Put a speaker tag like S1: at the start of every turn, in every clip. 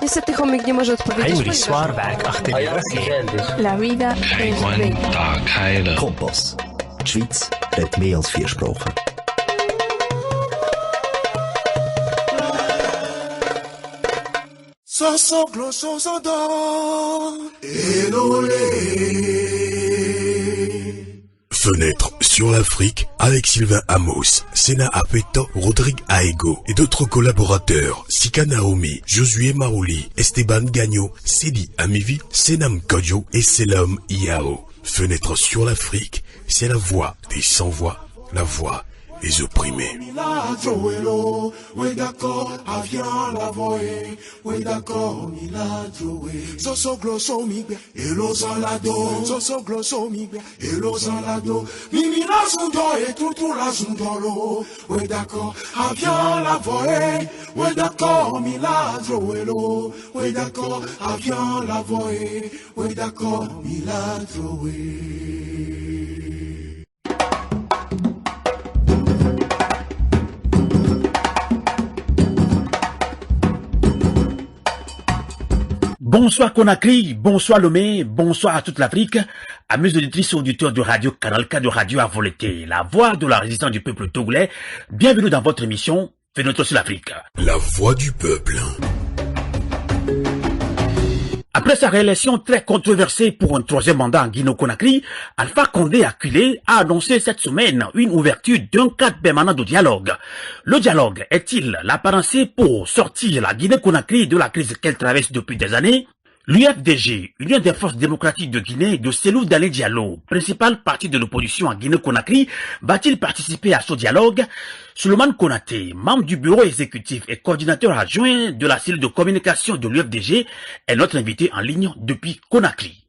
S1: Niestety chomik nie może odpowiedzieć. La vida es bella.
S2: Kompass. Die Schweiz redet mehr als 4 Sprachen.
S3: Fenêtre sur l'Afrique avec Sylvain Amos, Sena Apeto, Rodrigue Aego et d'autres collaborateurs, Sika Naomi, Josué Marouli, Esteban Gagno, Sedi Amivi, Senam Kodjo et Selam Iao. Fenêtre sur l'Afrique, c'est la voix des sans-voix, la voix des opprimés.
S4: Bonsoir Conakry, bonsoir Lomé, bonsoir à toute l'Afrique, amis auditrices et auditeurs de Radio Canal K de Radio à Volonté, la voix de la résistance du peuple togolais. Bienvenue dans votre émission Fenêtre sur l'Afrique.
S3: La voix du peuple.
S4: Après sa réélection très controversée pour un 3e mandat en Guinée-Conakry, Alpha Condé Akulé a annoncé cette semaine une ouverture d'un cadre permanent de dialogue. Le dialogue est-il la panacée pour sortir la Guinée-Conakry de la crise qu'elle traverse depuis des années? L'UFDG, Union des forces démocratiques de Guinée, de Cellou Dalein Diallo, principal parti de l'opposition à Guinée-Conakry, va-t-il participer à ce dialogue? Souleymane Konaté, membre du bureau exécutif et coordinateur adjoint de la cellule de communication de l'UFDG, est notre invité en ligne depuis Conakry.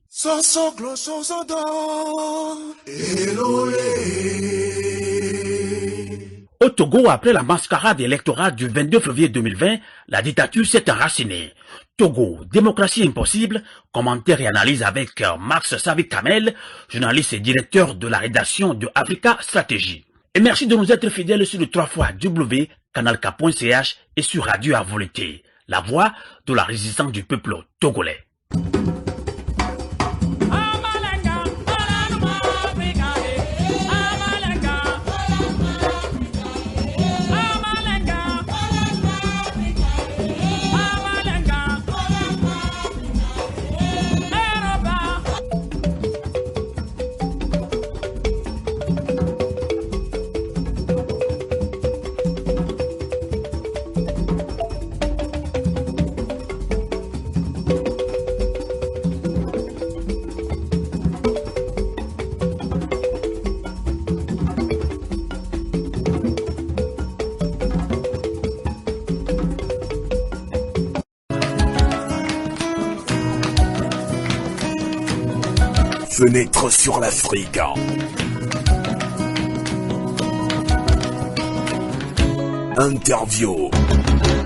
S4: Au Togo, après la mascarade électorale du 22 février 2020, la dictature s'est enracinée. Togo, démocratie impossible, commentaire et analyse avec Max Savi Kamel, journaliste et directeur de la rédaction de Africa Stratégie. Et merci de nous être fidèles sur le 3xcanalk.ch et sur Radio à Volonté, la voix de la résistance du peuple togolais.
S3: Fenêtre sur l'Afrique. Interview,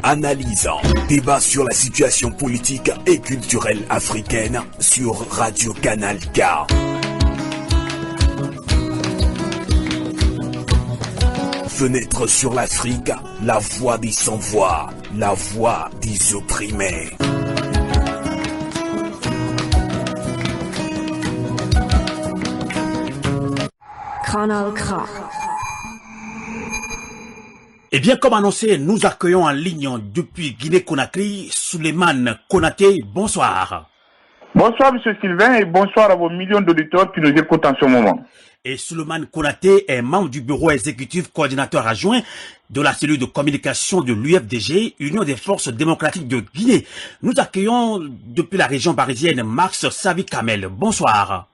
S3: analyse, débat sur la situation politique et culturelle africaine sur Radio Canal K. Fenêtre sur l'Afrique, la voix des sans-voix, la voix des opprimés.
S1: Canal K.
S4: Eh bien, comme annoncé, nous accueillons en ligne depuis Guinée-Conakry, Souleymane Konaté. Bonsoir.
S5: Bonsoir, M. Sylvain, et bonsoir à vos millions d'auditeurs qui nous écoutent en ce moment.
S4: Et Souleymane Konaté est membre du bureau exécutif coordinateur adjoint de la cellule de communication de l'UFDG, Union des forces démocratiques de Guinée. Nous accueillons depuis la région parisienne Max Savi Kamel. Bonsoir.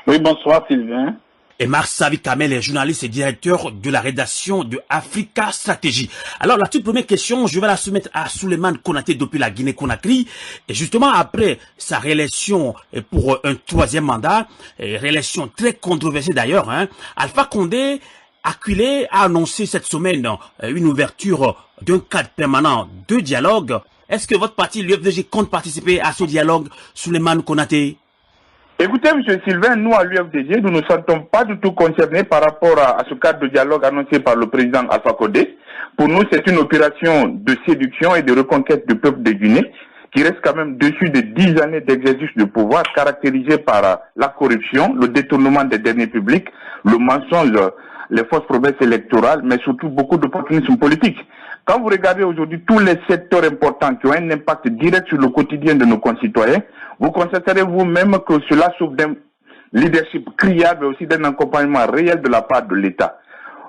S5: Oui, bonsoir, Sylvain.
S4: Et Max Savi Kamel est journaliste et directeur de la rédaction de Africa Stratégie. Alors, la toute première question, je vais la soumettre à Souleymane Konaté depuis la Guinée-Conakry. Et justement, après sa réélection pour un 3e mandat, réélection très controversée d'ailleurs, Alpha Condé Akulé a annoncé cette semaine une ouverture d'un cadre permanent de dialogue. Est-ce que votre parti, l'UFDG, compte participer à ce dialogue, Souleymane Konaté?
S5: Écoutez, M. Sylvain, nous à l'UFDG, nous ne nous sentons pas du tout concernés par rapport à ce cadre de dialogue annoncé par le président Alpha Condé. Pour nous, c'est une opération de séduction et de reconquête du peuple de Guinée qui reste quand même dessus de 10 années d'exercice de pouvoir caractérisé par la corruption, le détournement des deniers publics, le mensonge, les fausses promesses électorales, mais surtout beaucoup d'opportunisme politique. Quand vous regardez aujourd'hui tous les secteurs importants qui ont un impact direct sur le quotidien de nos concitoyens, vous constaterez vous-même que cela souffre d'un leadership criard, mais aussi d'un accompagnement réel de la part de l'État.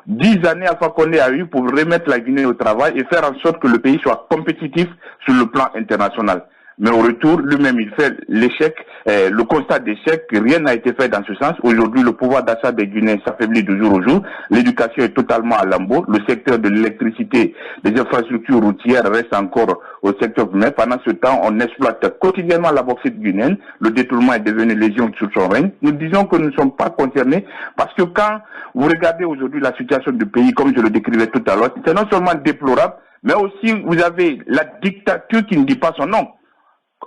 S5: 10 années Alpha Condé a eu pour remettre la Guinée au travail et faire en sorte que le pays soit compétitif sur le plan international. Mais au retour, lui-même, il fait l'échec, le constat d'échec, que rien n'a été fait dans ce sens. Aujourd'hui, le pouvoir d'achat des Guinéens s'affaiblit de jour au jour. L'éducation est totalement à lambeaux. Le secteur de l'électricité, des infrastructures routières reste encore au secteur primaire. Pendant ce temps, on exploite quotidiennement la bauxite guinéenne. Le détournement est devenu légion sous son règne. Nous disons que nous ne sommes pas concernés parce que quand vous regardez aujourd'hui la situation du pays, comme je le décrivais tout à l'heure, c'est non seulement déplorable, mais aussi vous avez la dictature qui ne dit pas son nom.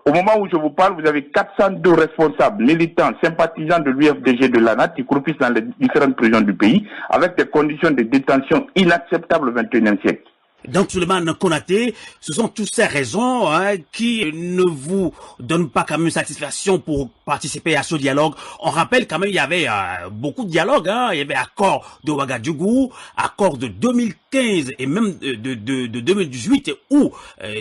S5: Au moment où je vous parle, vous avez 402 responsables, militants, sympathisants de l'UFDG de l'ANAT qui croupissent dans les différentes prisons du pays avec des conditions de détention inacceptables au XXIe siècle.
S4: Donc, Souleymane Konaté, ce sont toutes ces raisons qui ne vous donnent pas quand même satisfaction pour participer à ce dialogue. On rappelle quand même il y avait beaucoup de dialogues. Il y avait accord de Ouagadougou, accord de 2015 et même de 2018 où,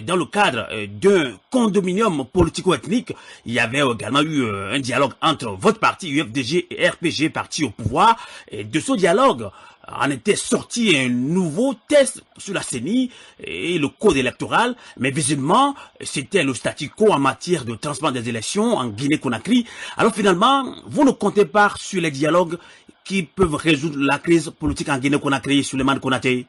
S4: dans le cadre d'un condominium politico-ethnique, il y avait également eu un dialogue entre votre parti UFDG et RPG, parti au pouvoir. Et de ce dialogue, en était sorti un nouveau test sur la CENI et le code électoral, mais visiblement, c'était le statu quo en matière de transparence des élections en Guinée-Conakry. Alors finalement, vous ne comptez pas sur les dialogues qui peuvent résoudre la crise politique en Guinée-Conakry, Souleymane Konaté?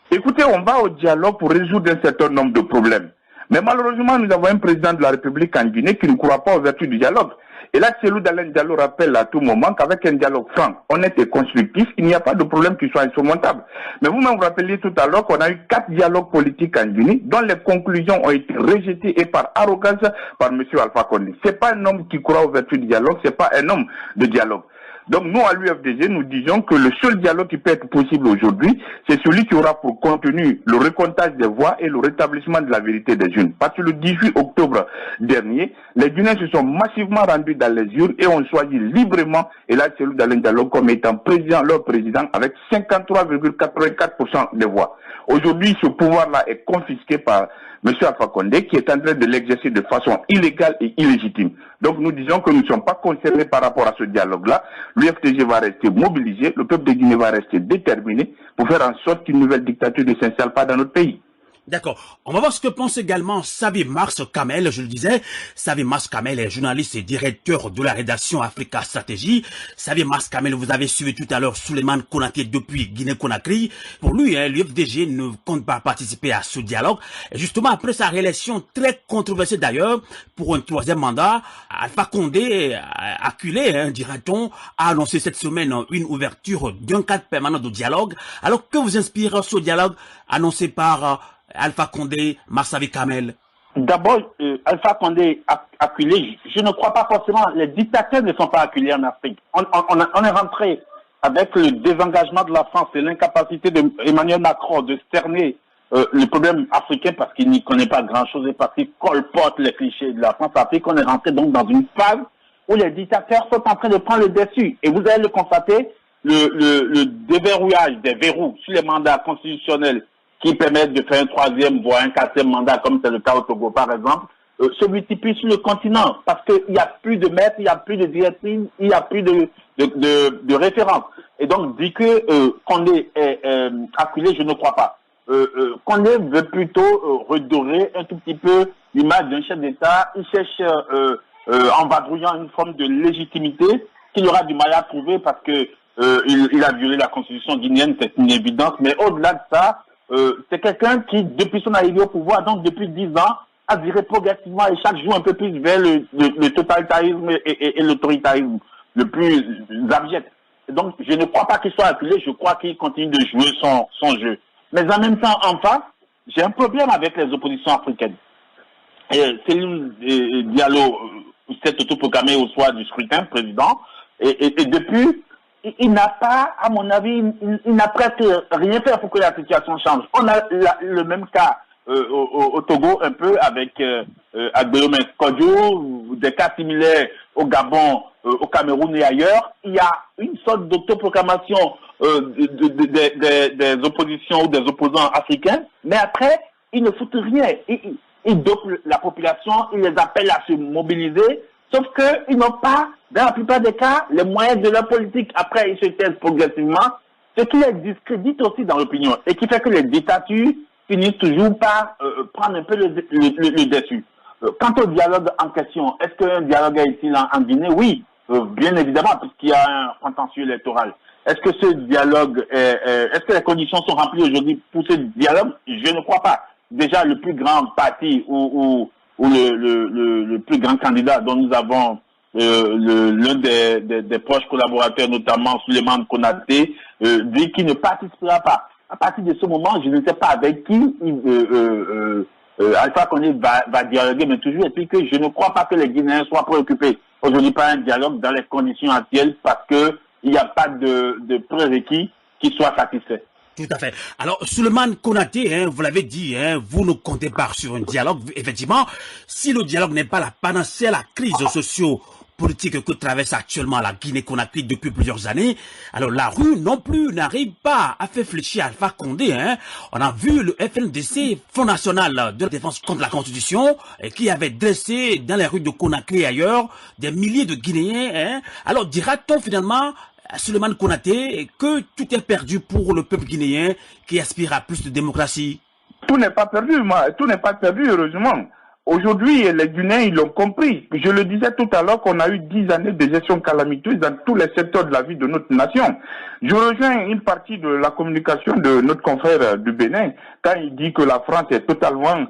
S5: Écoutez, on va au dialogue pour résoudre un certain nombre de problèmes. Mais malheureusement, nous avons un président de la République en Guinée qui ne croit pas aux vertus du dialogue. Et là, Cellou Dalein Diallo rappelle à tout moment qu'avec un dialogue franc, honnête et constructif, il n'y a pas de problème qui soit insurmontable. Mais vous-même vous rappeliez tout à l'heure qu'on a eu 4 dialogues politiques en Guinée, dont les conclusions ont été rejetées et par arrogance par M. Alpha Condé. C'est pas un homme qui croit aux vertus du dialogue, c'est pas un homme de dialogue. Donc nous, à l'UFDG, nous disons que le seul dialogue qui peut être possible aujourd'hui, c'est celui qui aura pour contenu le recomptage des voix et le rétablissement de la vérité des urnes. Parce que le 18 octobre dernier, les Guinéens se sont massivement rendus dans les urnes et ont choisi librement, et là, Cellou Dalein Diallo comme étant président, leur président, avec 53,84% des voix. Aujourd'hui, ce pouvoir-là est confisqué par M. Alpha Condé, qui est en train de l'exercer de façon illégale et illégitime. Donc nous disons que nous ne sommes pas concernés par rapport à ce dialogue-là. L'UFDG va rester mobilisé, le peuple de Guinée va rester déterminé pour faire en sorte qu'une nouvelle dictature ne s'installe pas dans notre pays.
S4: D'accord. On va voir ce que pense également Savi Mars Kamel. Je le disais, Savi Mars Kamel est journaliste et directeur de la rédaction Africa Stratégie. Savi Mars Kamel, vous avez suivi tout à l'heure Souleymane Konaté depuis Guinée-Conakry. Pour lui, l'UFDG ne compte pas participer à ce dialogue. Et justement, après sa réélection très controversée d'ailleurs, pour un 3e mandat, Alpha Condé, acculé, dira-t-on, a annoncé cette semaine une ouverture d'un cadre permanent de dialogue. Alors que vous inspire ce dialogue annoncé par Alpha Condé, Marsavi Kamel?
S6: D'abord, Alpha Condé acculé, je ne crois pas forcément, les dictateurs ne sont pas acculés en Afrique. On est rentré avec le désengagement de la France et l'incapacité d'Emmanuel Macron de cerner le problème africain parce qu'il n'y connaît pas grand-chose et parce qu'il colporte les clichés de la France-Afrique. On est rentré donc dans une phase où les dictateurs sont en train de prendre le dessus. Et vous allez le constater, le déverrouillage des verrous sur les mandats constitutionnels qui permettent de faire un 3e, voire un 4e mandat, comme c'est le cas au Togo par exemple, se multiplient sur le continent, parce qu'il n'y a plus de maître, il n'y a plus de directrice, il n'y a plus de référence. Et donc, dit que Condé est acculé, je ne crois pas. Condé veut plutôt redorer un tout petit peu l'image d'un chef d'État. Il cherche, en vadrouillant, une forme de légitimité qu'il aura du mal à trouver parce que il a violé la constitution guinéenne, c'est une évidence, mais au-delà de ça, c'est quelqu'un qui, depuis son arrivée au pouvoir, donc depuis 10 ans, a viré progressivement et chaque jour un peu plus vers le totalitarisme et l'autoritarisme le plus abject. Donc, je ne crois pas qu'il soit acculé, je crois qu'il continue de jouer son jeu. Mais en même temps, en face, j'ai un problème avec les oppositions africaines. Cellou Diallo s'est autoproclamé au soir du scrutin président, et depuis, il n'a pas, à mon avis, il n'a presque rien fait pour que la situation change. On a le même cas au Togo un peu avec Agbeome Kodjo, des cas similaires au Gabon, au Cameroun et ailleurs. Il y a une sorte d'autoproclamation des oppositions ou des opposants africains, mais après, ils ne foutent rien. Ils dopent la population, ils les appellent à se mobiliser, sauf qu'ils n'ont pas, dans la plupart des cas, les moyens de leur politique. Après, ils se taisent progressivement, ce qui les discrédite aussi dans l'opinion et qui fait que les dictatures finissent toujours par prendre un peu le dessus. Quant au dialogue en question, est-ce qu'un dialogue est utile en Guinée? Oui, bien évidemment, puisqu'il y a un contentieux électoral. Est-ce que ce dialogue, est-ce que les conditions sont remplies aujourd'hui pour ce dialogue? Je ne crois pas. Déjà, le plus grand parti ou le plus grand candidat dont nous avons l'un des proches collaborateurs, notamment Souleymane Konaté, dit qu'il ne participera pas. À partir de ce moment, je ne sais pas avec qui Alpha Condé va dialoguer, mais toujours, et puis que je ne crois pas que les Guinéens soient préoccupés aujourd'hui par un dialogue dans les conditions actuelles parce que il n'y a pas de prérequis qui soient satisfaits.
S4: Tout à fait. Alors, Souleymane Konaté, vous l'avez dit, vous ne comptez pas sur un dialogue. Effectivement, si le dialogue n'est pas la panacée à la crise socio-politique que traverse actuellement la Guinée-Conakry depuis plusieurs années, alors la rue non plus n'arrive pas à faire fléchir Alpha Condé. On a vu le FNDC, Front National de défense contre la Constitution, qui avait dressé dans les rues de Conakry et ailleurs des milliers de Guinéens. Alors, dira-t-on finalement Souleymane Konaté que tout est perdu pour le peuple guinéen qui aspire à plus de démocratie?
S5: Tout n'est pas perdu, tout n'est pas perdu, heureusement. Aujourd'hui, les Guinéens, ils l'ont compris. Je le disais tout à l'heure qu'on a eu 10 années de gestion calamiteuse dans tous les secteurs de la vie de notre nation. Je rejoins une partie de la communication de notre confrère du Bénin quand il dit que la France est totalement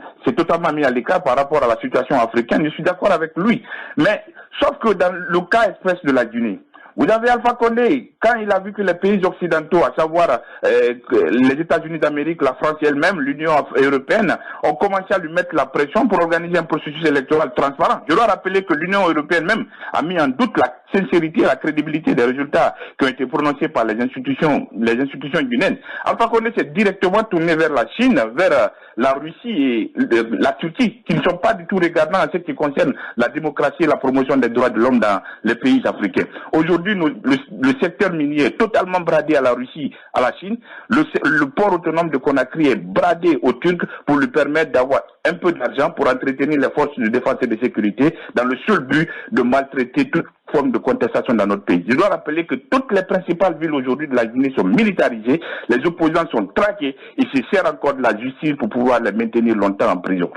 S5: mise à l'écart par rapport à la situation africaine. Je suis d'accord avec lui. Mais, sauf que dans le cas espèce de la Guinée, vous avez Alpha Condé, quand il a vu que les pays occidentaux, à savoir les États-Unis d'Amérique, la France elle-même, l'Union européenne, ont commencé à lui mettre la pression pour organiser un processus électoral transparent. Je dois rappeler que l'Union européenne même a mis en doute la sincérité et la crédibilité des résultats qui ont été prononcés par les institutions guinéennes. Alpha Condé s'est directement tourné vers la Chine, vers la Russie et la Turquie, qui ne sont pas du tout regardants en ce qui concerne la démocratie et la promotion des droits de l'homme dans les pays africains. Aujourd'hui, le secteur minier est totalement bradé à la Russie, à la Chine. Le port autonome de Conakry est bradé aux Turcs pour lui permettre d'avoir un peu d'argent pour entretenir les forces de défense et de sécurité dans le seul but de maltraiter toute forme de contestation dans notre pays. Je dois rappeler que toutes les principales villes aujourd'hui de la Guinée sont militarisées, les opposants sont traqués et se sert encore de la justice pour pouvoir les maintenir longtemps en prison.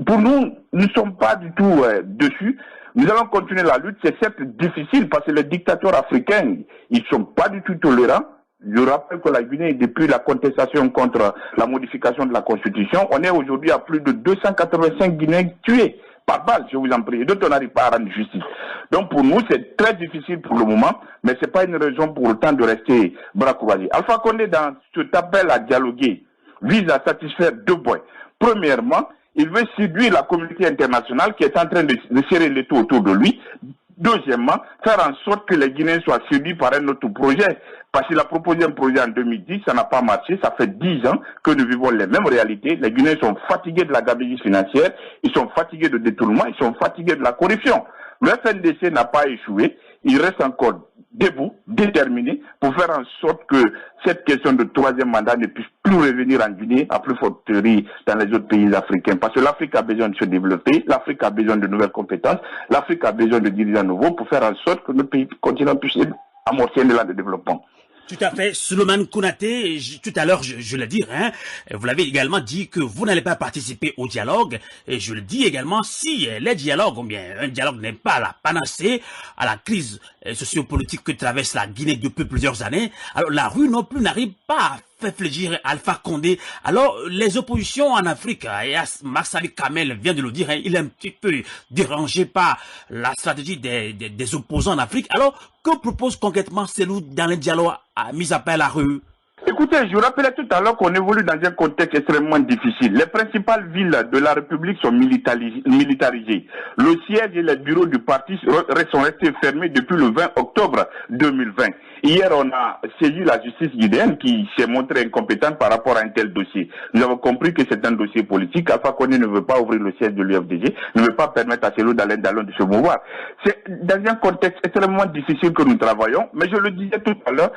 S5: Pour nous, nous ne sommes pas du tout dessus. Nous allons continuer la lutte. C'est certes difficile parce que les dictateurs africains, ils ne sont pas du tout tolérants. Je rappelle que la Guinée, depuis la contestation contre la modification de la Constitution, on est aujourd'hui à plus de 285 Guinéens tués par balle, je vous en prie, et d'autres n'arrivent pas à rendre justice. Donc pour nous, c'est très difficile pour le moment, mais ce n'est pas une raison pour autant de rester bras croisés. Alpha Condé, dans cet appel à dialoguer, vise à satisfaire deux points. Premièrement, il veut séduire la communauté internationale qui est en train de serrer les taux autour de lui. Deuxièmement, faire en sorte que les Guinéens soient séduits par un autre projet. Parce qu'il a proposé un projet en 2010, ça n'a pas marché, ça fait 10 ans que nous vivons les mêmes réalités. Les Guinéens sont fatigués de la gabegie financière, ils sont fatigués de détournement, ils sont fatigués de la corruption. Le FNDC n'a pas échoué, il reste encore debout, déterminé, pour faire en sorte que cette question de troisième mandat ne puisse plus revenir en Guinée, à plus forte théorie dans les autres pays africains. Parce que l'Afrique a besoin de se développer, l'Afrique a besoin de nouvelles compétences, l'Afrique a besoin de dirigeants nouveaux pour faire en sorte que notre pays continent puisse amorcer un élan de développement.
S4: Tout à fait. Souleymane Konaté, tout à l'heure, je l'ai dit, vous l'avez également dit que vous n'allez pas participer au dialogue. Et je le dis également, si les dialogues, ou bien un dialogue n'est pas la panacée à la crise sociopolitique que traverse la Guinée depuis plusieurs années, alors la rue non plus n'arrive pas à faire fléchir Alpha Condé. Alors, les oppositions en Afrique, et Marsali Kamel vient de le dire, il est un petit peu dérangé par la stratégie des opposants en Afrique. Alors, que propose concrètement Cellou dans les dialogues mis à part la rue?
S5: Écoutez, je rappelais tout à l'heure qu'on évolue dans un contexte extrêmement difficile. Les principales villes de la République sont militarisées. Le siège et les bureaux du parti sont restés fermés depuis le 20 octobre 2020. Hier, on a saisi la justice guinéenne qui s'est montrée incompétente par rapport à un tel dossier. Nous avons compris que c'est un dossier politique. Alpha Condé ne veut pas ouvrir le siège de l'UFDG, ne veut pas permettre à Cellou Dalein Diallo de se mouvoir. C'est dans un contexte extrêmement difficile que nous travaillons, mais je le disais tout à l'heure,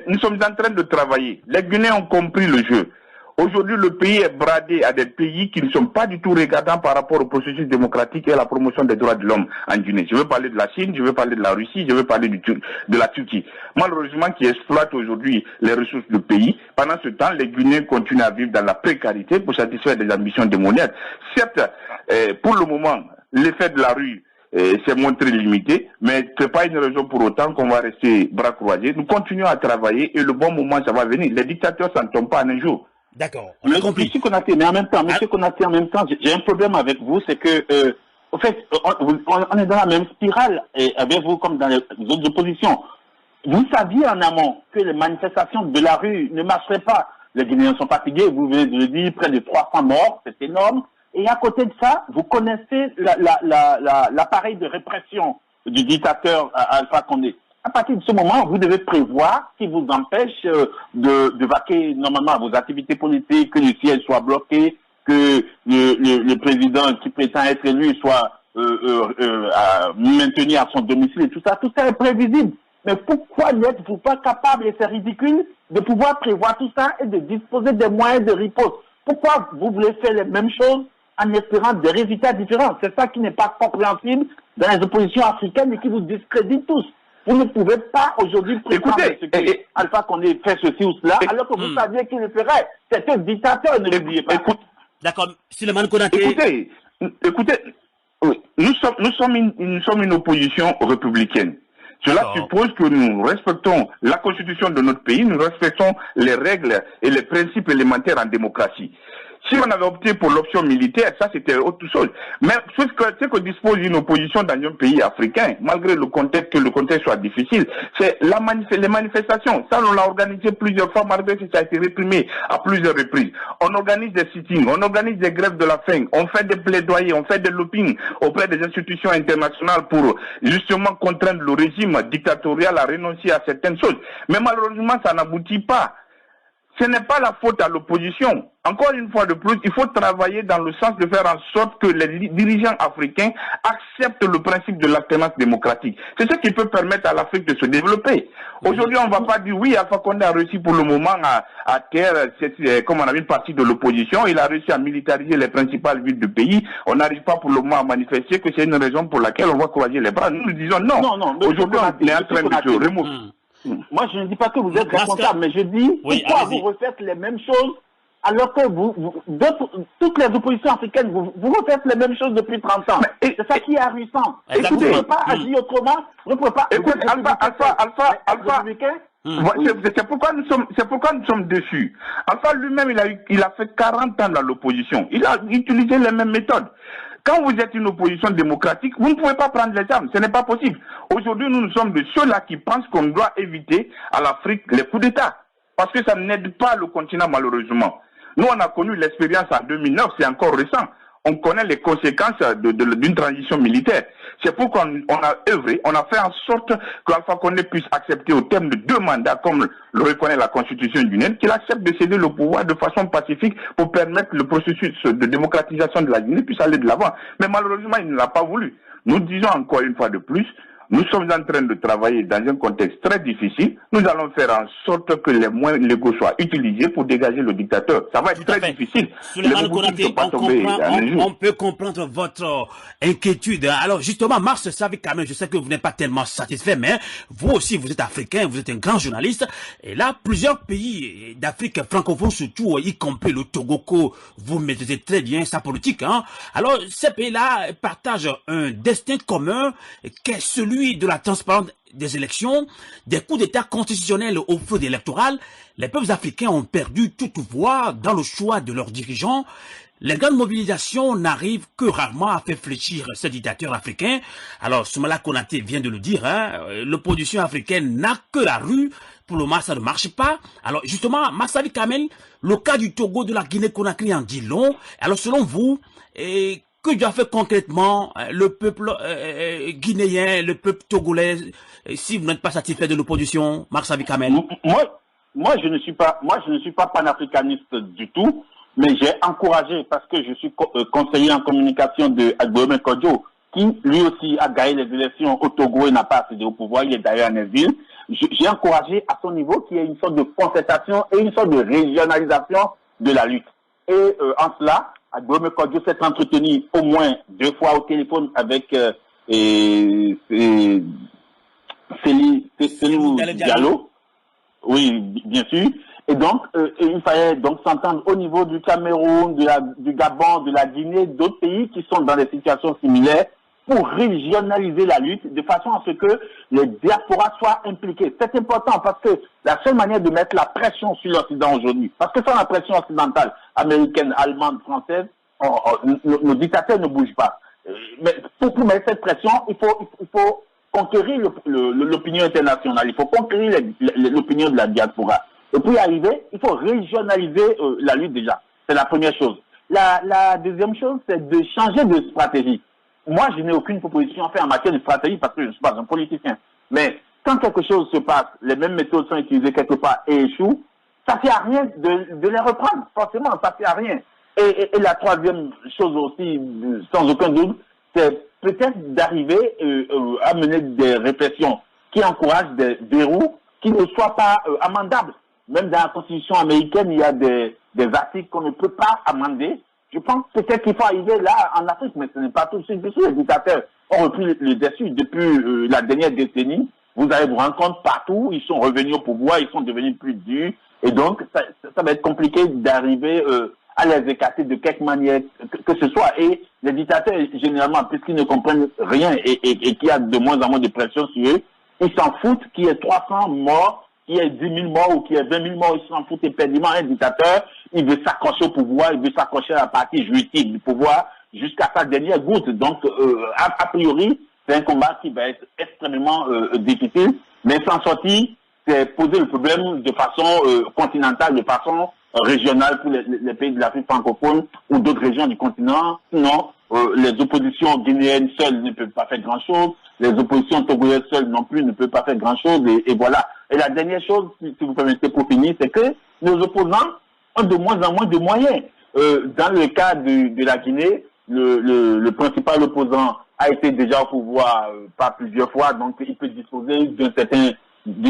S5: nous sommes en train de travailler. Les Guinéens ont compris le jeu. Aujourd'hui, le pays est bradé à des pays qui ne sont pas du tout regardants par rapport au processus démocratique et à la promotion des droits de l'homme en Guinée. Je veux parler de la Chine, je veux parler de la Russie, je veux parler de la Turquie. Malheureusement, qui exploitent aujourd'hui les ressources du pays. Pendant ce temps, les Guinéens continuent à vivre dans la précarité pour satisfaire des ambitions démoniaques. Certes, pour le moment, l'effet de la rue s'est montré limité, mais ce n'est pas une raison pour autant qu'on va rester bras croisés. Nous continuons à travailler et le bon moment, ça va venir. Les dictateurs, ça ne tombe pas en un jour.
S4: D'accord, on a compris.
S6: Monsieur Konaté, mais en même temps, j'ai un problème avec vous, c'est que, en fait, on est dans la même spirale avec vous comme dans les autres oppositions. Vous saviez en amont que les manifestations de la rue ne marcheraient pas. Les Guinéens sont fatigués, vous venez de le dire, près de 300 morts, c'est énorme. Et à côté de ça, vous connaissez l'appareil de répression du dictateur Alpha Condé. À partir de ce moment, vous devez prévoir ce qui vous empêche de vaquer normalement à vos activités politiques, que le siège soit bloqué, que le président qui prétend être élu soit maintenu à son domicile et tout ça est prévisible. Mais pourquoi n'êtes-vous pas capable, et c'est ridicule, de pouvoir prévoir tout ça et de disposer des moyens de riposte? Pourquoi vous voulez faire les mêmes choses en espérant des résultats différents? C'est ça qui n'est pas compréhensible dans les oppositions africaines et qui vous discrédite tous. Vous ne pouvez pas aujourd'hui prétendre ce que Alpha Condé fait ceci ou cela, alors que vous saviez qu'il le ferait. C'est un dictateur, ne l'oubliez pas.
S4: D'accord, Suleiman Konaté.
S5: Écoutez, nous sommes une opposition républicaine. Cela suppose que nous respectons la constitution de notre pays, nous respectons les règles et les principes élémentaires en démocratie. Si on avait opté pour l'option militaire, ça c'était autre chose. Mais ce que dispose une opposition dans un pays africain, malgré le contexte, que le contexte soit difficile, c'est les manifestations. Ça, on l'a organisé plusieurs fois, malgré que ça a été réprimé à plusieurs reprises. On organise des sittings, on organise des grèves de la faim, on fait des plaidoyers, on fait des lobbying auprès des institutions internationales pour justement contraindre le régime dictatorial à renoncer à certaines choses. Mais malheureusement, ça n'aboutit pas. Ce n'est pas la faute à l'opposition. Encore une fois de plus, il faut travailler dans le sens de faire en sorte que les dirigeants africains acceptent le principe de l'alternance démocratique. C'est ce qui peut permettre à l'Afrique de se développer. Aujourd'hui, on ne va pas dire oui, Alpha Condé a réussi pour le moment à taire, comme on a vu, une partie de l'opposition. Il a réussi à militariser les principales villes du pays. On n'arrive pas pour le moment à manifester que c'est une raison pour laquelle on va croiser les bras. Nous disons non. Aujourd'hui, on est en train de se remonter.
S6: Moi, je ne dis pas que vous êtes responsable, mais je dis pourquoi vous refaites les mêmes choses alors que toutes les oppositions africaines, vous refaites les mêmes choses depuis 30 ans. C'est ça qui est ahurissant. Vous ne pouvez pas agir autrement. Vous ne pouvez pas...
S5: Écoute, Alpha, c'est pourquoi nous sommes déçus. Alpha lui-même, il a fait 40 ans dans l'opposition. Il a utilisé les mêmes méthodes. Quand vous êtes une opposition démocratique, vous ne pouvez pas prendre les armes. Ce n'est pas possible. Aujourd'hui, nous sommes de ceux-là qui pensent qu'on doit éviter à l'Afrique les coups d'État. Parce que ça n'aide pas le continent, malheureusement. Nous, on a connu l'expérience en 2009, c'est encore récent. On connaît les conséquences d'une transition militaire. C'est pourquoi on a œuvré, on a fait en sorte qu'Alpha Condé puisse accepter au terme de 2 mandats, comme le reconnaît la Constitution guinéenne, qu'il accepte de céder le pouvoir de façon pacifique pour permettre le processus de démocratisation de la Guinée puisse aller de l'avant. Mais malheureusement, il ne l'a pas voulu. Nous disons encore une fois de plus, nous sommes en train de travailler dans un contexte très difficile. Nous allons faire en sorte que les moyens légaux soient utilisés pour dégager le dictateur. Ça va être très difficile.
S4: Suleiman Konaté, on peut comprendre votre inquiétude. Alors justement, Mars savait quand même, je sais que vous n'êtes pas tellement satisfait, mais vous aussi, vous êtes africain, vous êtes un grand journaliste. Et là, plusieurs pays d'Afrique francophone, surtout, y compris le Togo, vous maîtrisez très bien sa politique. Alors, ces pays-là partagent un destin commun qui est celui de la transparence des élections, des coups d'État constitutionnels au feu électoral, les peuples africains ont perdu toute voix dans le choix de leurs dirigeants. Les grandes mobilisations n'arrivent que rarement à faire fléchir ces dictateurs africains. Alors, Soumaïla Konaté vient de le dire, hein, l'opposition africaine n'a que la rue. Pour le moment, ça ne marche pas. Alors, justement, Massavi Kamel, le cas du Togo, de la Guinée-Conakry en dit long. Alors, selon vous, que doit faire concrètement le peuple guinéen, le peuple togolais, si vous n'êtes pas satisfait de l'opposition, Massavi Kamel?
S6: Moi, je ne suis pas panafricaniste du tout. Mais j'ai encouragé, parce que je suis conseiller en communication de Agbome Kodjo, qui lui aussi a gagné les élections au Togo et n'a pas accédé au pouvoir, il est d'ailleurs en exil. J'ai encouragé à son niveau qu'il y ait une sorte de concertation et une sorte de régionalisation de la lutte. Et en cela, Agbome Kodjo s'est entretenu au moins 2 fois au téléphone avec Céline Diallo. Oui, bien sûr. Et donc, il fallait donc s'entendre au niveau du Cameroun, du Gabon, de la Guinée, d'autres pays qui sont dans des situations similaires pour régionaliser la lutte de façon à ce que les diasporas soient impliqués. C'est important parce que la seule manière de mettre la pression sur l'Occident aujourd'hui, parce que sans la pression occidentale, américaine, allemande, française, nos dictateurs ne bougent pas. Mais pour mettre cette pression, il faut conquérir l'opinion internationale, il faut conquérir l'opinion de la diaspora. Et pour y arriver, il faut régionaliser la lutte déjà. C'est la première chose. La deuxième chose, c'est de changer de stratégie. Moi, je n'ai aucune proposition à faire en matière de stratégie parce que je ne suis pas un politicien. Mais quand quelque chose se passe, les mêmes méthodes sont utilisées quelque part et échouent, ça ne fait à rien de les reprendre. Forcément, ça ne fait à rien. Et la troisième chose aussi, sans aucun doute, c'est peut-être d'arriver à mener des réflexions qui encouragent des verrous qui ne soient pas amendables. Même dans la Constitution américaine, il y a des articles qu'on ne peut pas amender. Je pense peut-être qu'il faut arriver là en Afrique, mais ce n'est pas tout de suite. Les dictateurs ont repris le dessus depuis la dernière décennie. Vous allez vous rendre compte partout, ils sont revenus au pouvoir, ils sont devenus plus durs. Et donc, ça va être compliqué d'arriver à les écarter de quelque manière que ce soit. Et les dictateurs, généralement, puisqu'ils ne comprennent rien et qu'il y a de moins en moins de pression sur eux, ils s'en foutent qu'il y ait 300 morts, qu'il y ait 10 000 morts ou qu'il y ait 20 000 morts, ils s'en foutent éperdument. Un dictateur, il veut s'accrocher au pouvoir, il veut s'accrocher à la partie jouitive du pouvoir jusqu'à sa dernière goutte. Donc, a priori, c'est un combat qui va être extrêmement difficile. Mais s'en sortir, c'est poser le problème de façon continentale, de façon régionale pour les pays de l'Afrique francophone ou d'autres régions du continent. Sinon, les oppositions guinéennes seules ne peuvent pas faire grand-chose. Les oppositions togolaises seules non plus ne peuvent pas faire grand-chose. Et voilà. Et la dernière chose, si vous permettez pour finir, c'est que nos opposants ont de moins en moins de moyens. Dans le cas de la Guinée, le principal opposant a été déjà au pouvoir par plusieurs fois, donc il peut disposer d'une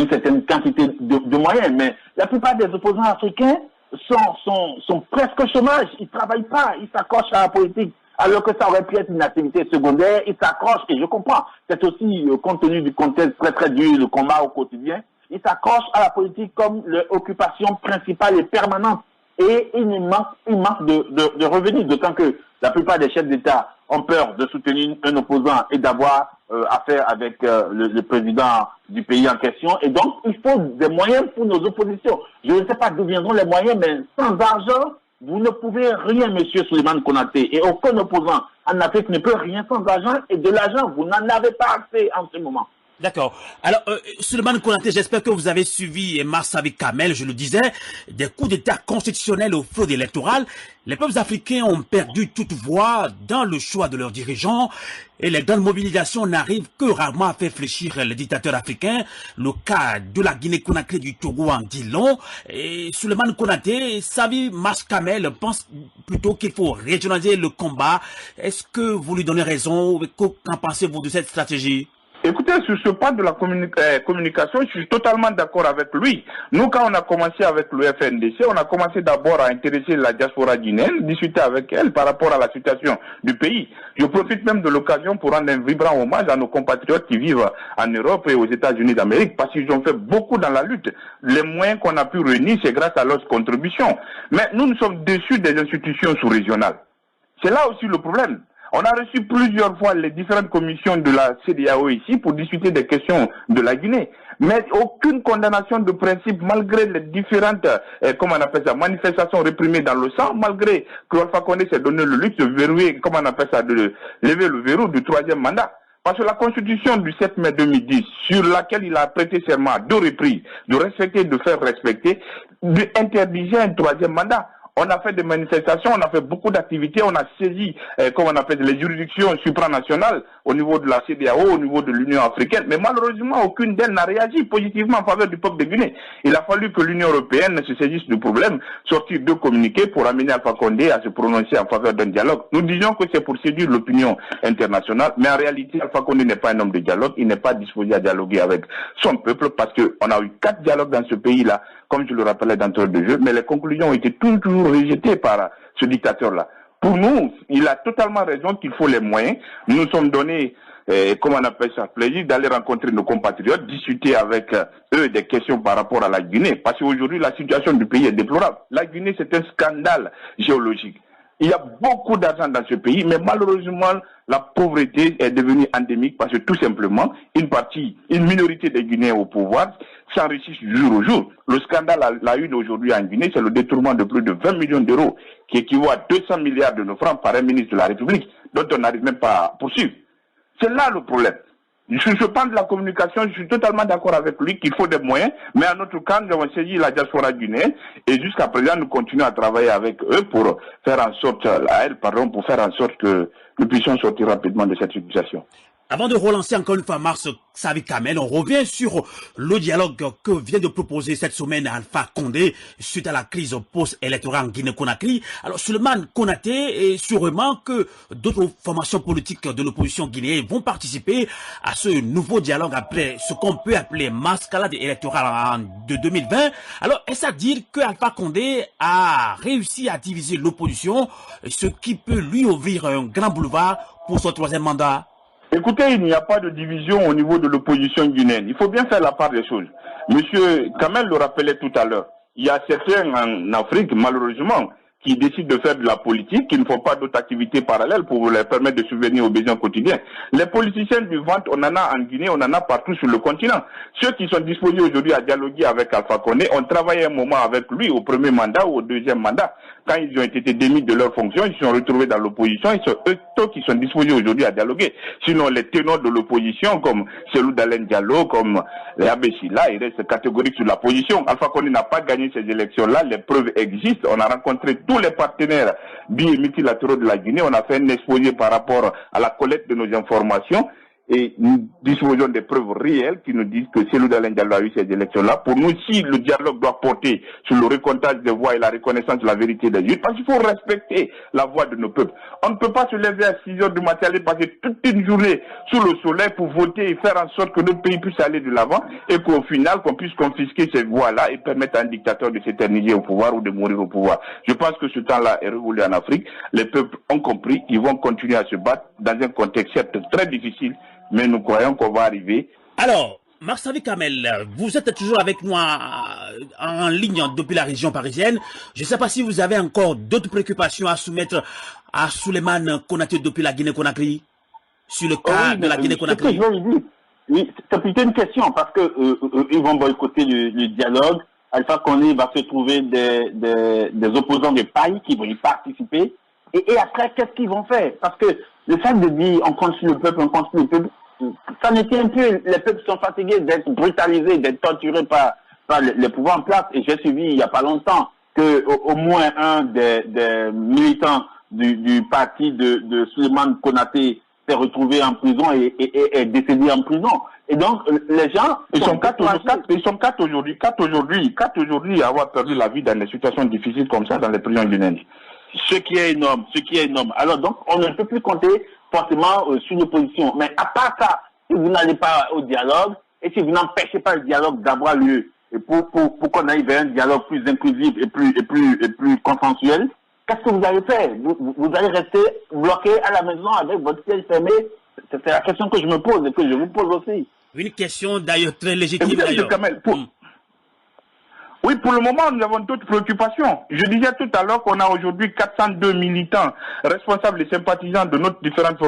S6: certaine quantité de moyens. Mais la plupart des opposants africains sont presque au chômage. Ils ne travaillent pas, ils s'accrochent à la politique. Alors que ça aurait pu être une activité secondaire, ils s'accrochent, et je comprends, c'est aussi compte tenu du contexte très très dur, le combat au quotidien, ils s'accrochent à la politique comme leur occupation principale et permanente. Et il manque de revenus, d'autant que la plupart des chefs d'État ont peur de soutenir un opposant et d'avoir affaire avec le président du pays en question. Et donc, il faut des moyens pour nos oppositions. Je ne sais pas d'où viendront les moyens, mais sans argent, vous ne pouvez rien, monsieur Souleymane Konaté. Et aucun opposant en Afrique ne peut rien sans argent. Et de l'argent, vous n'en avez pas assez en ce moment.
S4: D'accord. Alors, Souleymane Konaté, j'espère que vous avez suivi Massavi Kamel, je le disais, des coups d'État constitutionnels au fraude électorale. Les peuples africains ont perdu toute voix dans le choix de leurs dirigeants et les grandes mobilisations n'arrivent que rarement à faire fléchir les dictateurs africains. Le cas de la Guinée-Conakry du Togo en dit long. Et Souleymane Konaté, Massavi Kamel pense plutôt qu'il faut régionaliser le combat. Est-ce que vous lui donnez raison? Qu'en pensez-vous de cette stratégie?
S5: Écoutez, sur ce point de la communication, je suis totalement d'accord avec lui. Nous, quand on a commencé avec le FNDC, on a commencé d'abord à intéresser la diaspora guinéenne, discuter avec elle par rapport à la situation du pays. Je profite même de l'occasion pour rendre un vibrant hommage à nos compatriotes qui vivent en Europe et aux États-Unis d'Amérique, parce qu'ils ont fait beaucoup dans la lutte. Les moyens qu'on a pu réunir, c'est grâce à leurs contributions. Mais nous sommes déçus des institutions sous-régionales. C'est là aussi le problème. On a reçu plusieurs fois les différentes commissions de la CEDEAO ici pour discuter des questions de la Guinée. Mais aucune condamnation de principe, malgré les différentes, comment on appelle ça, manifestations réprimées dans le sang, malgré que Alpha Condé s'est donné le luxe de verrouiller, comment on appelle ça, de lever le verrou du troisième mandat. Parce que la constitution du 7 mai 2010, sur laquelle il a prêté serment à 2 reprises, de respecter, de faire respecter, interdisait un troisième mandat. On a fait des manifestations, on a fait beaucoup d'activités, on a saisi, comme on appelle, les juridictions supranationales au niveau de la CEDEAO, au niveau de l'Union africaine. Mais malheureusement, aucune d'elles n'a réagi positivement en faveur du peuple de Guinée. Il a fallu que l'Union européenne se saisisse du problème, sortir 2 communiqués pour amener Alpha Condé à se prononcer en faveur d'un dialogue. Nous disions que c'est pour séduire l'opinion internationale, mais en réalité, Alpha Condé n'est pas un homme de dialogue, il n'est pas disposé à dialoguer avec son peuple parce qu'on a eu 4 dialogues dans ce pays-là, comme je le rappelais d'entrée de jeu, mais les conclusions ont été toujours rejetées par ce dictateur-là. Pour nous, il a totalement raison qu'il faut les moyens. Nous nous sommes donnés, comment on appelle ça, plaisir d'aller rencontrer nos compatriotes, discuter avec eux des questions par rapport à la Guinée, parce qu'aujourd'hui, la situation du pays est déplorable. La Guinée, c'est un scandale géologique. Il y a beaucoup d'argent dans ce pays, mais malheureusement, la pauvreté est devenue endémique parce que tout simplement, une minorité des Guinéens au pouvoir s'enrichissent du jour au jour. Le scandale à la une aujourd'hui en Guinée, c'est le détournement de plus de 20 millions d'euros, qui équivaut à 200 milliards de nos francs par un ministre de la République, dont on n'arrive même pas à poursuivre. C'est là le problème. Je parle de la communication, je suis totalement d'accord avec lui qu'il faut des moyens, mais en notre cas, nous avons saisi la diaspora guinéenne et jusqu'à présent, nous continuons à travailler avec eux pour faire en sorte, pour faire en sorte que nous puissions sortir rapidement de cette situation.
S4: Avant de relancer encore une fois Mars Savi Kamel, on revient sur le dialogue que vient de proposer cette semaine Alpha Condé suite à la crise post-électorale en Guinée-Conakry. Alors Souleymane Konaté, et sûrement que d'autres formations politiques de l'opposition guinéenne vont participer à ce nouveau dialogue après ce qu'on peut appeler mascarade électorale de 2020. Alors est-ce à dire que Alpha Condé a réussi à diviser l'opposition, ce qui peut lui ouvrir un grand boulevard pour son 3e mandat?
S5: Écoutez, il n'y a pas de division au niveau de l'opposition guinéenne. Il faut bien faire la part des choses. Monsieur Kamel le rappelait tout à l'heure. Il y a certains en Afrique, malheureusement, qui décident de faire de la politique, qui ne font pas d'autres activités parallèles pour leur permettre de subvenir aux besoins quotidiens. Les politiciens du ventre, on en a en Guinée, on en a partout sur le continent. Ceux qui sont disposés aujourd'hui à dialoguer avec Alpha Condé ont travaillé un moment avec lui au 1er mandat ou au 2e mandat. Quand ils ont été démis de leurs fonctions, ils se sont retrouvés dans l'opposition, ils sont eux qui sont disposés aujourd'hui à dialoguer. Sinon, les ténors de l'opposition, comme Selou Dalen Diallo, comme Abbé Sylla, ils restent catégoriques sur la position. Alpha Condé n'a pas gagné ces élections-là, les preuves existent. On a rencontré tous les partenaires bi- et multilatéraux de la Guinée, on a fait un exposé par rapport à la collecte de nos informations. Et nous disposons des preuves réelles qui nous disent que Selou Dalen Diallo a eu ces élections-là. Pour nous, si le dialogue doit porter sur le recomptage des voix et la reconnaissance de la vérité des juges, parce qu'il faut respecter la voix de nos peuples. On ne peut pas se lever à 6 heures du matin, aller passer toute une journée sous le soleil pour voter et faire en sorte que notre pays puisse aller de l'avant et qu'au final, qu'on puisse confisquer ces voix-là et permettre à un dictateur de s'éterniser au pouvoir ou de mourir au pouvoir. Je pense que ce temps-là est révolu en Afrique. Les peuples ont compris, ils vont continuer à se battre dans un contexte certes très difficile, mais nous croyons qu'on va arriver.
S4: Alors, Marsavi Kamel, vous êtes toujours avec moi en ligne depuis la région parisienne. Je ne sais pas si vous avez encore d'autres préoccupations à soumettre à Souleymane Konaté depuis la Guinée-Conakry, sur le cas de la Guinée-Conakry.
S6: Oui, c'est plutôt une question, parce que ils vont boycotter le dialogue. Alpha Condé va se trouver des opposants de paille qui vont y participer. Et après, qu'est-ce qu'ils vont faire? Parce que le fait de dire on compte sur le peuple, ça n'était un peu, les peuples sont fatigués d'être brutalisés, d'être torturés par les pouvoirs en place. Et j'ai suivi il n'y a pas longtemps que au moins un des militants du parti de Souleymane Konaté s'est retrouvé en prison et est décédé en prison. Et donc, les gens...
S5: Ils sont quatre aujourd'hui à avoir perdu la vie dans des situations difficiles comme ça dans les prisons guinéennes.
S6: Ce qui est énorme. Alors donc, on ne peut plus compter forcément sur l'opposition. Mais à part ça, si vous n'allez pas au dialogue, et si vous n'empêchez pas le dialogue d'avoir lieu, et pour qu'on aille vers un dialogue plus inclusif et plus consensuel, qu'est-ce que vous allez faire? Vous allez rester bloqué à la maison avec votre ciel fermé? C'est la question que je me pose et que je vous pose aussi.
S4: Une question d'ailleurs très légitime.
S5: Oui, pour le moment, nous avons d'autres préoccupations. Je disais tout à l'heure qu'on a aujourd'hui 402 militants responsables et sympathisants de nos différentes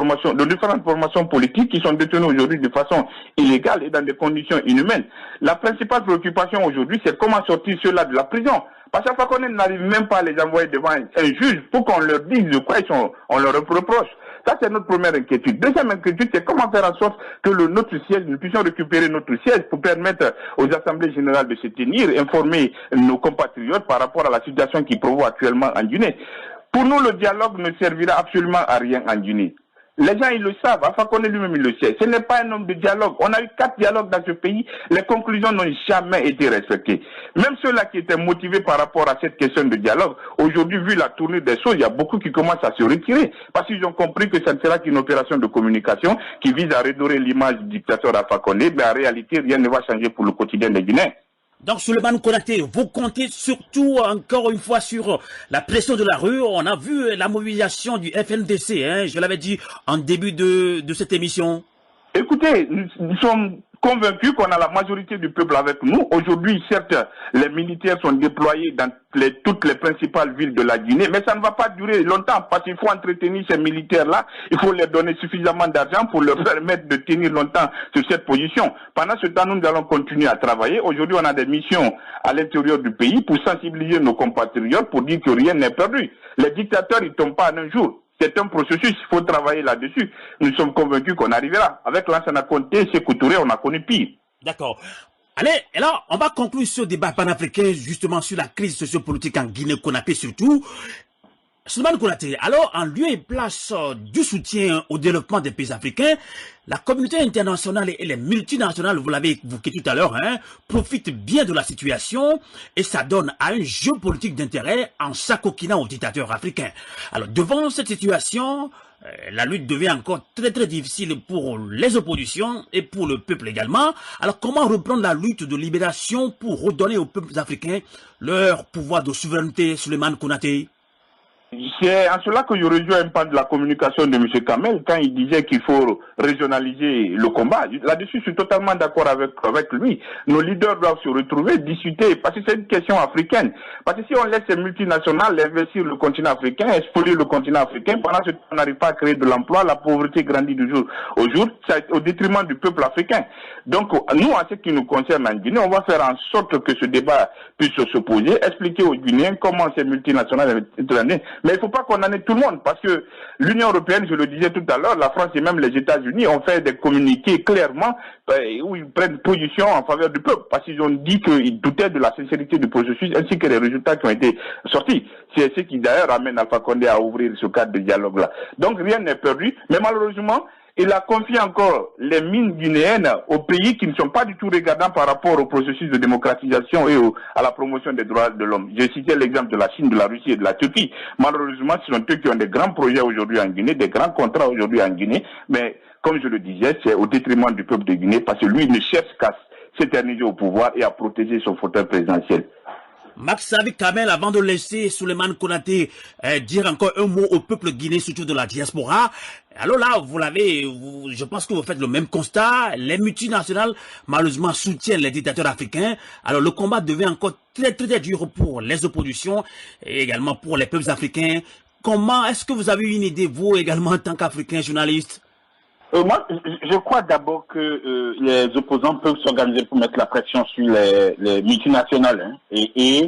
S5: formations politiques qui sont détenus aujourd'hui de façon illégale et dans des conditions inhumaines. La principale préoccupation aujourd'hui, c'est comment sortir ceux-là de la prison. Parce qu'à chaque fois qu'on n'arrive même pas à les envoyer devant un juge pour qu'on leur dise de quoi on leur reproche. Ça, c'est notre première inquiétude. Deuxième inquiétude, c'est comment faire en sorte que notre siège, nous puissions récupérer notre siège pour permettre aux assemblées générales de se tenir, informer nos compatriotes par rapport à la situation qui prévaut actuellement en Guinée. Pour nous, le dialogue ne servira absolument à rien en Guinée. Les gens, ils le savent. Alpha Condé lui-même, il le sait. Ce n'est pas un homme de dialogue. On a eu 4 dialogues dans ce pays. Les conclusions n'ont jamais été respectées. Même ceux-là qui étaient motivés par rapport à cette question de dialogue, aujourd'hui, vu la tournure des choses, il y a beaucoup qui commencent à se retirer. Parce qu'ils ont compris que ça ne sera qu'une opération de communication qui vise à redorer l'image du dictateur Alpha Condé. Mais en réalité, rien ne va changer pour le quotidien des Guinéens.
S4: Donc, Souleymane Konaté, vous comptez surtout, encore une fois, sur la pression de la rue. On a vu la mobilisation du FNDC, hein, je l'avais dit en début de cette émission.
S5: Écoutez, nous sommes convaincus qu'on a la majorité du peuple avec nous. Aujourd'hui, certes, les militaires sont déployés dans toutes les principales villes de la Guinée, mais ça ne va pas durer longtemps parce qu'il faut entretenir ces militaires-là. Il faut leur donner suffisamment d'argent pour leur permettre de tenir longtemps sur cette position. Pendant ce temps, nous allons continuer à travailler. Aujourd'hui, on a des missions à l'intérieur du pays pour sensibiliser nos compatriotes, pour dire que rien n'est perdu. Les dictateurs, ils ne tombent pas en un jour. C'est un processus, il faut travailler là-dessus. Nous sommes convaincus qu'on arrivera. Avec Lansana Conté, Sékou Touré, on a connu pire.
S4: D'accord. Allez, et là, on va conclure ce débat panafricain justement sur la crise sociopolitique en Guinée-Conakry surtout. Souleymane Konaté, alors en lieu et place du soutien au développement des pays africains, la communauté internationale et les multinationales, vous l'avez évoqué tout à l'heure, hein, profitent bien de la situation et ça donne à un jeu politique d'intérêt en s'acoquinant aux dictateurs africains. Alors devant cette situation, la lutte devient encore très très difficile pour les oppositions et pour le peuple également. Alors comment reprendre la lutte de libération pour redonner aux peuples africains leur pouvoir de souveraineté, Souleymane Konaté?
S5: C'est en cela que je rejoins un peu de la communication de M. Kamel quand il disait qu'il faut régionaliser le combat. Là-dessus, je suis totalement d'accord avec lui. Nos leaders doivent se retrouver, discuter, parce que c'est une question africaine. Parce que si on laisse ces multinationales investir le continent africain, spolier le continent africain, pendant ce temps, on n'arrive pas à créer de l'emploi, la pauvreté grandit de jour au jour, c'est au détriment du peuple africain. Donc, nous, en ce qui nous concerne en Guinée, on va faire en sorte que ce débat puisse se poser, expliquer aux Guinéens comment ces multinationales investissent. Mais il ne faut pas condamner tout le monde parce que l'Union européenne, je le disais tout à l'heure, la France et même les États-Unis ont fait des communiqués clairement où ils prennent position en faveur du peuple parce qu'ils ont dit qu'ils doutaient de la sincérité du processus ainsi que les résultats qui ont été sortis. C'est ce qui d'ailleurs amène Alpha Condé à ouvrir ce cadre de dialogue-là. Donc rien n'est perdu, mais malheureusement, il a confié encore les mines guinéennes aux pays qui ne sont pas du tout regardants par rapport au processus de démocratisation et à la promotion des droits de l'homme. J'ai cité l'exemple de la Chine, de la Russie et de la Turquie. Malheureusement, ce sont eux qui ont des grands projets aujourd'hui en Guinée, des grands contrats aujourd'hui en Guinée, mais comme je le disais, c'est au détriment du peuple de Guinée parce que lui ne cherche qu'à s'éterniser au pouvoir et à protéger son fauteuil présidentiel.
S4: Max Savi Kamel, avant de laisser Souleymane Konaté dire encore un mot au peuple guinéen, surtout de la diaspora. Alors là, je pense que vous faites le même constat. Les multinationales, malheureusement, soutiennent les dictateurs africains. Alors le combat devient encore très très dur pour les oppositions et également pour les peuples africains. Comment est-ce que vous avez une idée, vous également, en tant qu'Africain journaliste?
S6: Moi, je crois d'abord que les opposants peuvent s'organiser pour mettre la pression sur les multinationales. Hein.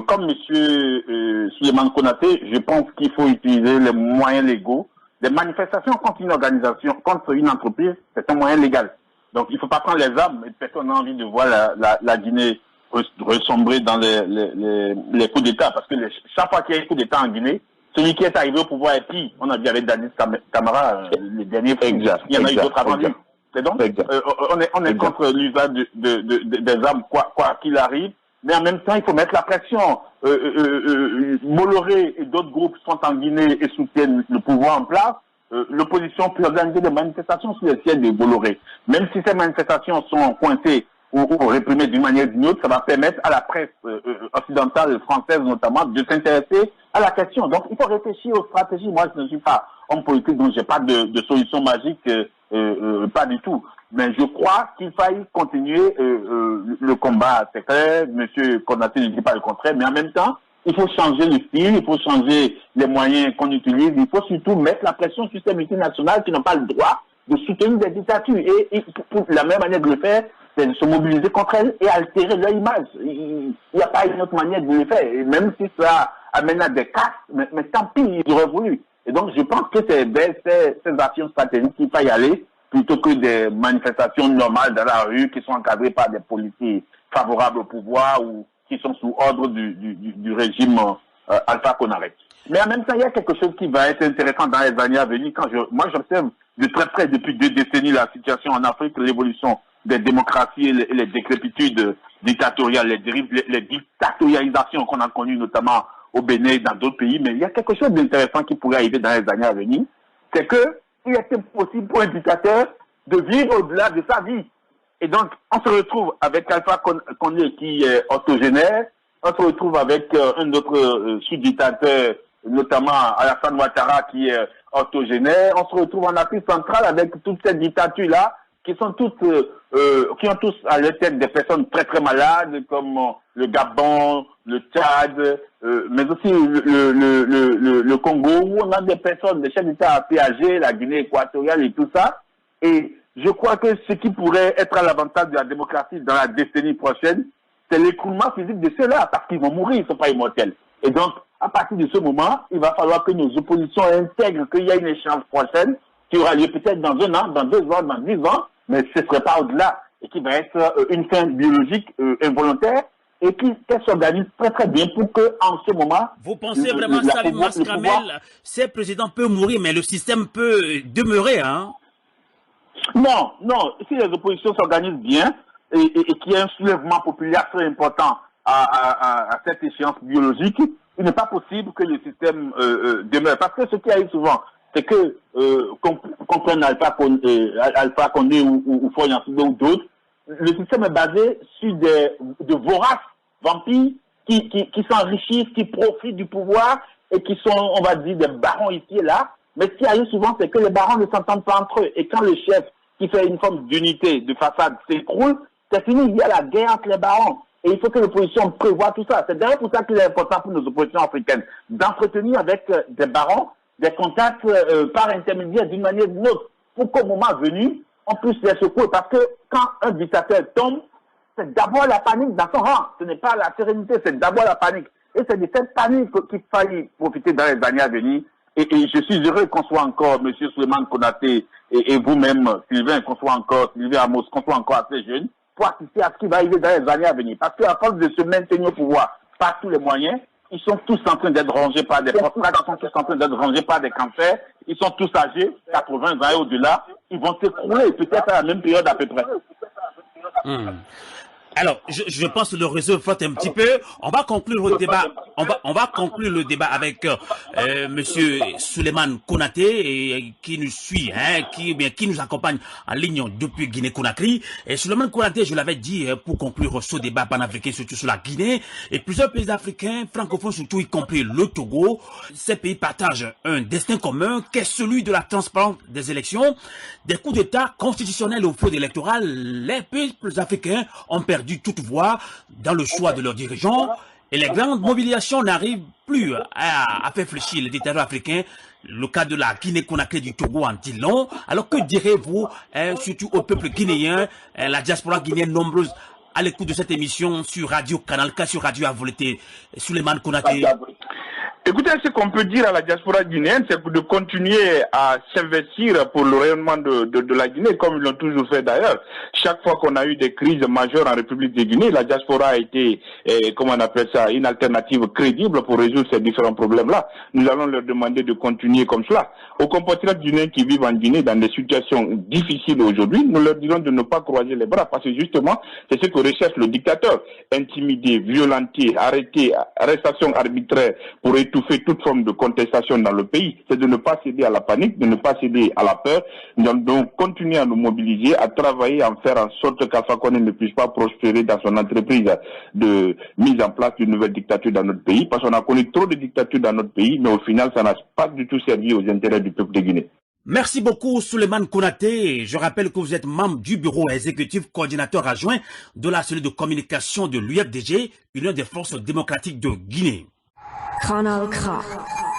S6: Comme M. Souleymane Konaté, je pense qu'il faut utiliser les moyens légaux. Les manifestations contre une organisation, contre une entreprise, c'est un moyen légal. Donc, il ne faut pas prendre les armes. Personne n'a envie de voir la Guinée ressombrer dans les coups d'État. Parce que chaque fois qu'il y a un coup d'État en Guinée, celui qui est arrivé au pouvoir est pire. On a vu avec Dadis Camara, les derniers fois. Il y en a eu d'autres avant lui. C'est donc, on est contre l'usage des armes, quoi qu'il arrive. Mais en même temps, il faut mettre la pression. Bolloré et d'autres groupes sont en Guinée et soutiennent le pouvoir en place. L'opposition peut organiser des manifestations sur les sièges de Bolloré. Même si ces manifestations sont coincées ou réprimées d'une manière ou d'une autre, ça va permettre à la presse occidentale, française notamment, de s'intéresser à la question. Donc, il faut réfléchir aux stratégies. Moi, je ne suis pas homme politique, donc je n'ai pas de solution magique pas du tout. Mais je crois qu'il faille continuer le combat. C'est clair, M. Konaté ne dit pas le contraire, mais en même temps, il faut changer le style, il faut changer les moyens qu'on utilise, il faut surtout mettre la pression sur ces multinationales qui n'ont pas le droit de soutenir des dictatures. Et pour la même manière de le faire, c'est de se mobiliser contre elles et altérer leur image. Il n'y a pas une autre manière de le faire. Et même si ça amène à des casses, mais tant pis, ils auraient voulu. Et donc, je pense que c'est vers ces actions stratégiques qu'il faut y aller, plutôt que des manifestations normales dans la rue qui sont encadrées par des policiers favorables au pouvoir ou qui sont sous ordre du régime Alpha Condé. Mais en même temps, il y a quelque chose qui va être intéressant dans les années à venir. Moi, j'observe de très près depuis 2 décennies la situation en Afrique, l'évolution des démocraties et les décrépitudes dictatoriales, les dérives, les dictatorialisations qu'on a connues notamment au Bénin et dans d'autres pays. Mais il y a quelque chose d'intéressant qui pourrait arriver dans les années à venir, c'est que il est possible pour un dictateur de vivre au-delà de sa vie. Et donc, on se retrouve avec Alpha Condé qui est octogénaire, on se retrouve avec un autre sous-dictateur, notamment Alassane Ouattara qui est octogénaire, on se retrouve en Afrique centrale avec toutes ces dictatures-là qui sont toutes, qui ont tous à leur tête des personnes très très malades, comme le Gabon, le Tchad, mais aussi le Congo, où on a des personnes, des chefs d'État assez âgés, la Guinée équatoriale et tout ça. Et je crois que ce qui pourrait être à l'avantage de la démocratie dans la décennie prochaine, c'est l'écroulement physique de ceux-là, parce qu'ils vont mourir, ils ne sont pas immortels. Et donc, à partir de ce moment, il va falloir que nos oppositions intègrent qu'il y a une échéance prochaine, qui aura lieu peut-être dans 1 an, dans 2 ans, dans 10 ans, mais ce ne serait pas au-delà, et qui va être une fin biologique involontaire, et qu'elle s'organise très très bien pour que, en ce moment...
S4: Vous pensez vraiment, Salim Mascramel, ces présidents peuvent mourir, mais le système peut demeurer, hein?
S6: Non, si les oppositions s'organisent bien, et qu'il y a un soulèvement populaire très important à cette échéance biologique, il n'est pas possible que le système demeure. Parce que ce qui arrive souvent, c'est que, qu'on prenne Alpha Condé ou Faure Gnassingbé ou d'autres, le système est basé sur de voraces vampires qui s'enrichissent, qui profitent du pouvoir et qui sont, on va dire, des barons ici et là. Mais ce qui arrive souvent, c'est que les barons ne s'entendent pas entre eux. Et quand le chef, qui fait une forme d'unité, de façade, s'écroule, c'est fini, il y a la guerre entre les barons. Et il faut que l'opposition prévoie tout ça. C'est d'ailleurs pour ça qu'il est important pour nos oppositions africaines d'entretenir avec des barons des contacts par intermédiaire d'une manière ou d'une autre, pour qu'au moment venu, on puisse les secouer. Parce que quand un dictateur tombe, c'est d'abord la panique dans son rang. Ce n'est pas la sérénité, c'est d'abord la panique. Et c'est de cette panique qu'il fallait profiter dans les années à venir. Et je suis heureux qu'on soit encore, M. Souleymane Konaté et vous-même, Sylvain, Sylvain Amos, qu'on soit encore assez jeunes pour assister à ce qui va arriver dans les années à venir. Parce qu'à force de se maintenir au pouvoir par tous les moyens, ils sont tous en train d'être rangés par des prostrates, ils sont tous en train d'être rangés par des cancers, ils sont tous âgés, 80 ans et au-delà, ils vont s'écrouler peut-être à la même période à peu près.
S4: Alors, je pense que le réseau flotte un petit peu. On va conclure le débat. On va conclure le débat avec Monsieur Souleymane Konaté qui nous suit, hein, qui nous accompagne en ligne depuis Guinée-Conakry. Et Souleymane Konaté, je l'avais dit, pour conclure ce débat panafricain, surtout sur la Guinée et plusieurs pays africains, francophones surtout, y compris le Togo. Ces pays partagent un destin commun, qui est celui de la transparence des élections, des coups d'État constitutionnels au fraude électorale. Les peuples africains ont perdu toute voix dans le choix de leurs dirigeants et les grandes mobilisations n'arrivent plus à faire fléchir les dictateurs africains. Le cas de la Guinée-Conakry du Togo en dit long. Alors que direz-vous, surtout au peuple guinéen, la diaspora guinéenne nombreuse à l'écoute de cette émission sur Radio Canal K, sur Radio Avolete, Souleymane Konaté?
S5: Écoutez, ce qu'on peut dire à la diaspora guinéenne, c'est de continuer à s'investir pour le rayonnement de la Guinée, comme ils l'ont toujours fait d'ailleurs. Chaque fois qu'on a eu des crises majeures en République de Guinée, la diaspora a été, comment on appelle ça, une alternative crédible pour résoudre ces différents problèmes-là. Nous allons leur demander de continuer comme cela. Aux compatriotes guinéens qui vivent en Guinée dans des situations difficiles aujourd'hui, nous leur dirons de ne pas croiser les bras, parce que justement, c'est ce que recherche le dictateur. Intimider, violenter, arrêter, arrestation arbitraire pour étouffer toute forme de contestation dans le pays, c'est de ne pas céder à la panique, de ne pas céder à la peur, donc continuer à nous mobiliser, à travailler, à faire en sorte qu'Alpha Condé ne puisse pas prospérer dans son entreprise de mise en place d'une nouvelle dictature dans notre pays, parce qu'on a connu trop de dictatures dans notre pays, mais au final, ça n'a pas du tout servi aux intérêts du peuple de Guinée.
S4: Merci beaucoup Souleymane Konaté. Je rappelle que vous êtes membre du bureau exécutif coordinateur adjoint de la cellule de communication de l'UFDG, Union des forces démocratiques de Guinée.
S1: Kanal K.